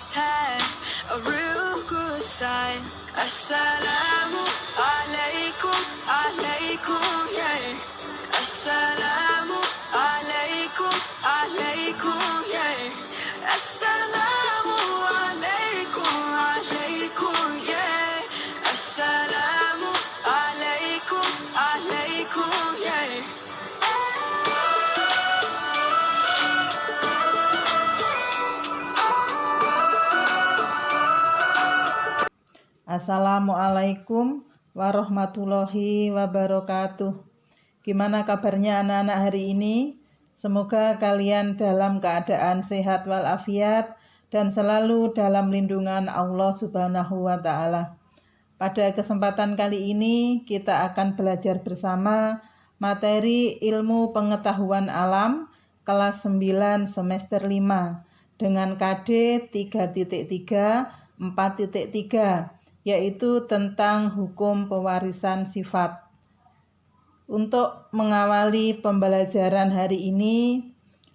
just had a real good time. Assalamu alaikum, alaikum, yeah. Assalamu alaikum, alaikum, yeah. Assalamu alaikum, alaikum, yeah. Assalamu alaikum, alaikum, yeah. Assalamualaikum warahmatullahi wabarakatuh. Gimana kabarnya anak-anak hari ini? Semoga kalian dalam keadaan sehat walafiat dan selalu dalam lindungan Allah Subhanahu wa Ta'ala. Pada kesempatan kali ini kita akan belajar bersama materi ilmu pengetahuan alam kelas 9 semester 5 dengan KD 3.3 4.3, yaitu tentang hukum pewarisan sifat. Untuk mengawali pembelajaran hari ini,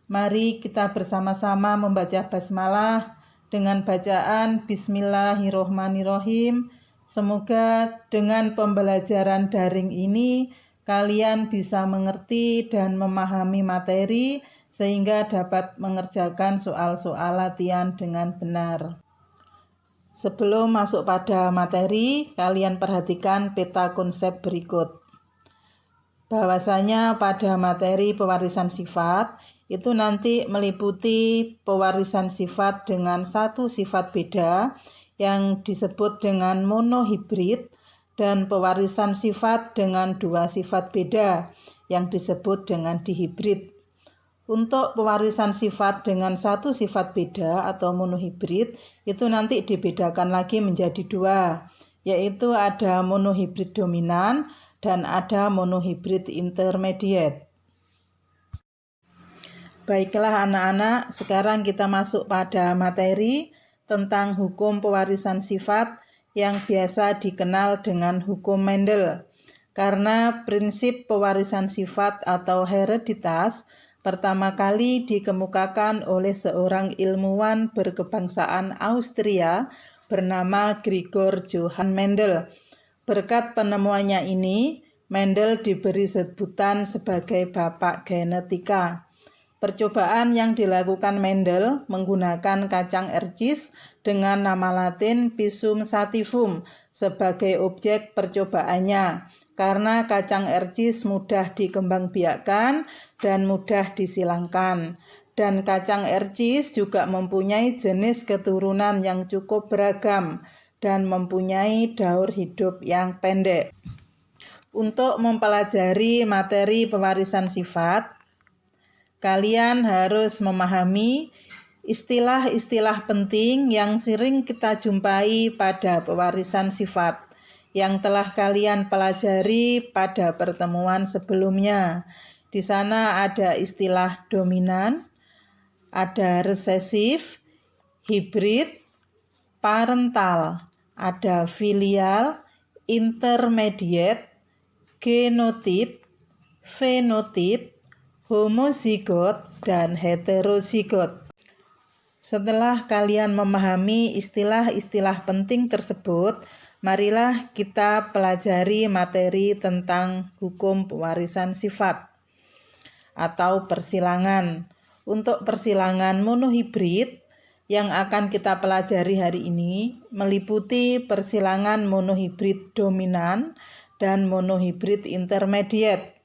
mari kita bersama-sama membaca basmalah dengan bacaan Bismillahirrohmanirrohim. Semoga dengan pembelajaran daring ini kalian bisa mengerti dan memahami materi sehingga dapat mengerjakan soal-soal latihan dengan benar. Sebelum masuk pada materi, kalian perhatikan peta konsep berikut. Bahwasanya pada materi pewarisan sifat, itu nanti meliputi pewarisan sifat dengan satu sifat beda yang disebut dengan monohibrid dan pewarisan sifat dengan dua sifat beda yang disebut dengan dihibrid. Untuk pewarisan sifat dengan satu sifat beda atau monohibrid itu nanti dibedakan lagi menjadi dua, yaitu ada monohibrid dominan dan ada monohibrid intermediate. Baiklah anak-anak, sekarang kita masuk pada materi tentang hukum pewarisan sifat yang biasa dikenal dengan hukum Mendel. Karena prinsip pewarisan sifat atau hereditas pertama kali dikemukakan oleh seorang ilmuwan berkebangsaan Austria bernama Gregor Johann Mendel. Berkat penemuannya ini, Mendel diberi sebutan sebagai bapak genetika. Percobaan yang dilakukan Mendel menggunakan kacang ercis dengan nama Latin Pisum sativum sebagai objek percobaannya, karena kacang ercis mudah dikembangbiakkan dan mudah disilangkan. Dan kacang ercis juga mempunyai jenis keturunan yang cukup beragam dan mempunyai daur hidup yang pendek. Untuk mempelajari materi pewarisan sifat, kalian harus memahami istilah-istilah penting yang sering kita jumpai pada pewarisan sifat yang telah kalian pelajari pada pertemuan sebelumnya. Di sana ada istilah dominan, ada resesif, hibrid, parental, ada filial, intermediate, genotip, fenotip, homozigot, dan heterozigot. Setelah kalian memahami istilah-istilah penting tersebut, marilah kita pelajari materi tentang hukum pewarisan sifat atau persilangan. Untuk persilangan monohibrid yang akan kita pelajari hari ini meliputi persilangan monohibrid dominan dan monohibrid intermediate.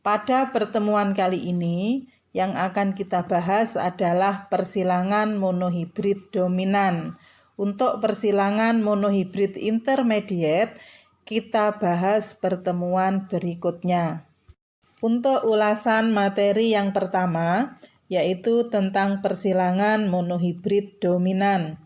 Pada pertemuan kali ini, yang akan kita bahas adalah persilangan monohibrid dominan. Untuk persilangan monohibrid intermediate, kita bahas pertemuan berikutnya. Untuk ulasan materi yang pertama, yaitu tentang persilangan monohibrid dominan.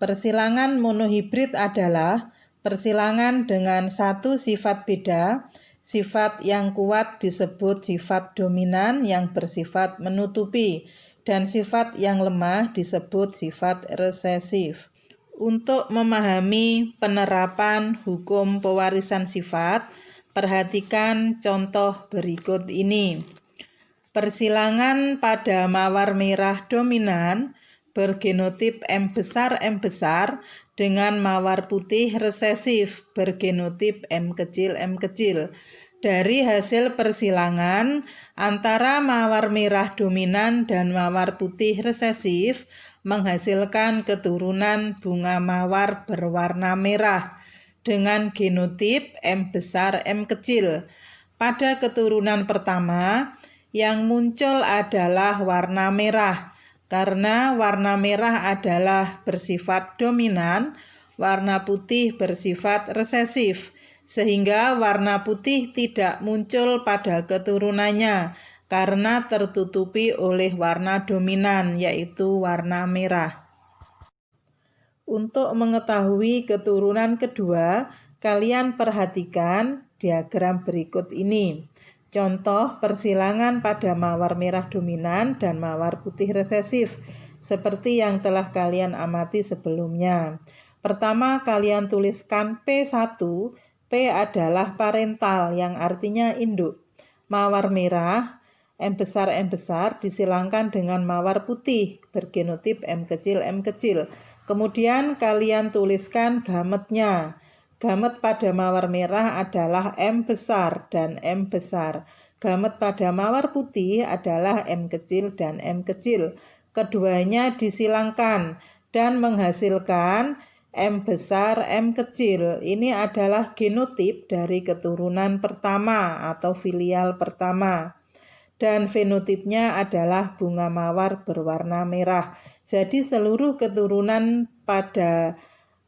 Persilangan monohibrid adalah persilangan dengan satu sifat beda. Sifat yang kuat disebut sifat dominan yang bersifat menutupi, dan sifat yang lemah disebut sifat resesif. Untuk memahami penerapan hukum pewarisan sifat, perhatikan contoh berikut ini. Persilangan pada mawar merah dominan bergenotip M besar dengan mawar putih resesif bergenotip M kecil. Dari hasil persilangan antara mawar merah dominan dan mawar putih resesif menghasilkan keturunan bunga mawar berwarna merah dengan genotip M besar M kecil. Pada keturunan pertama, yang muncul adalah warna merah. Karena warna merah adalah bersifat dominan, warna putih bersifat resesif, sehingga warna putih tidak muncul pada keturunannya karena tertutupi oleh warna dominan, yaitu warna merah. Untuk mengetahui keturunan kedua, kalian perhatikan diagram berikut ini. Contoh persilangan pada mawar merah dominan dan mawar putih resesif, seperti yang telah kalian amati sebelumnya. Pertama, kalian tuliskan P1. P adalah parental, yang artinya induk. Mawar merah M besar disilangkan dengan mawar putih bergenotip M kecil. Kemudian kalian tuliskan gametnya. Gamet pada mawar merah adalah M besar dan M besar. Gamet pada mawar putih adalah M kecil dan M kecil. Keduanya disilangkan dan menghasilkan M besar, M kecil. Ini adalah genotip dari keturunan pertama atau filial pertama. Dan fenotipnya adalah bunga mawar berwarna merah. Jadi seluruh keturunan pada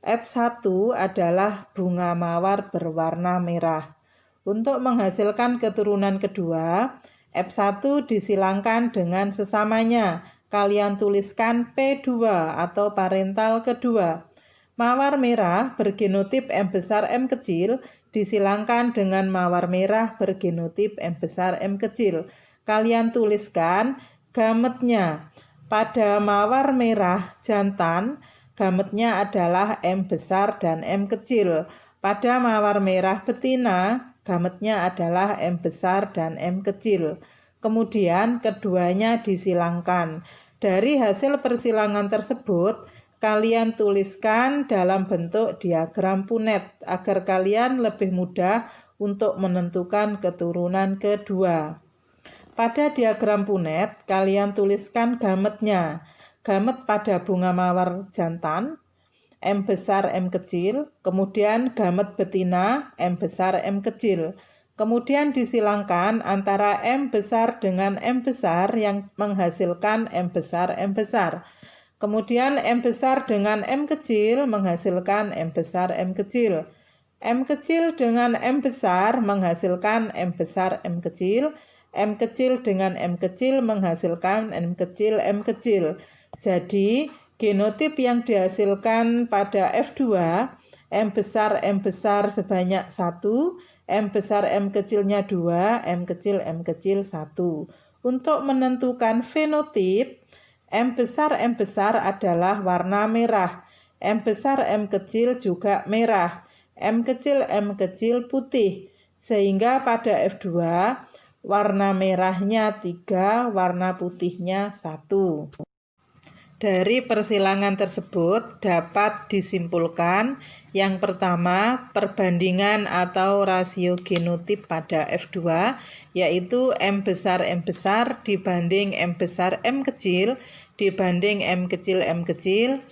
F1 adalah bunga mawar berwarna merah. Untuk menghasilkan keturunan kedua, F1 disilangkan dengan sesamanya. Kalian tuliskan P2 atau parental kedua. Mawar merah bergenotip M besar M kecil disilangkan dengan mawar merah bergenotip M besar M kecil. Kalian tuliskan gametnya. Pada mawar merah jantan, gametnya adalah M besar dan M kecil. Pada mawar merah betina, gametnya adalah M besar dan M kecil. Kemudian keduanya disilangkan. Dari hasil persilangan tersebut, kalian tuliskan dalam bentuk diagram Punnett agar kalian lebih mudah untuk menentukan keturunan kedua. Pada diagram Punnett, kalian tuliskan gametnya. Gamet pada bunga mawar jantan, M besar M kecil, kemudian gamet betina, M besar M kecil. Kemudian disilangkan antara M besar dengan M besar yang menghasilkan M besar M besar. Kemudian M besar dengan M kecil menghasilkan M besar M kecil. M kecil dengan M besar menghasilkan M besar M kecil. M kecil dengan M kecil menghasilkan M kecil M kecil. Jadi, genotip yang dihasilkan pada F2, M besar sebanyak 1, M besar M kecilnya 2, M kecil 1. Untuk menentukan fenotip, M besar adalah warna merah. M besar M kecil juga merah. M kecil putih. Sehingga pada F2, warna merahnya 3, warna putihnya 1. Dari persilangan tersebut dapat disimpulkan yang pertama, perbandingan atau rasio genotip pada F2 yaitu M besar dibanding M besar M kecil dibanding M kecil 1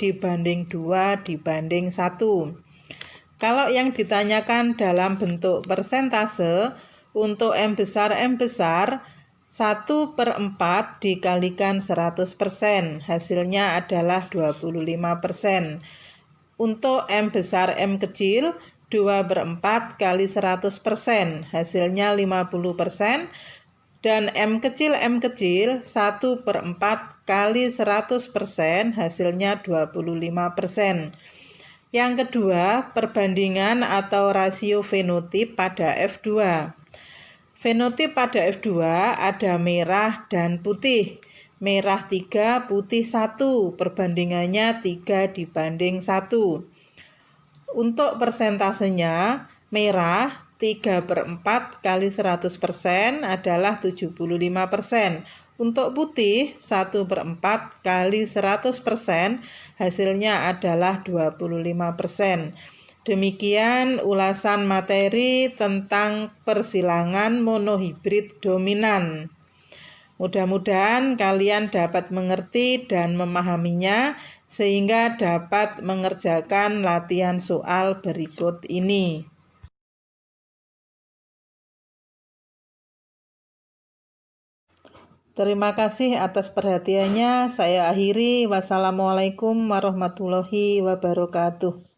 dibanding 2 dibanding 1. Kalau yang ditanyakan dalam bentuk persentase, untuk M besar 1/4 dikalikan 100%, hasilnya adalah 25%. Untuk M besar M kecil, 2/4 kali 100%, hasilnya 50%. Dan M kecil 1/4 kali 100%, hasilnya 25%. Yang kedua, perbandingan atau rasio fenotip pada F2. Fenotip pada F2 ada merah dan putih. Merah 3, putih 1, perbandingannya 3 dibanding 1. Untuk persentasenya, merah 3/4 kali 100% adalah 75%. Untuk putih 1/4 kali 100% hasilnya adalah 25%. Demikian ulasan materi tentang persilangan monohibrid dominan. Mudah-mudahan kalian dapat mengerti dan memahaminya sehingga dapat mengerjakan latihan soal berikut ini. Terima kasih atas perhatiannya. Saya akhiri. Wassalamualaikum warahmatullahi wabarakatuh.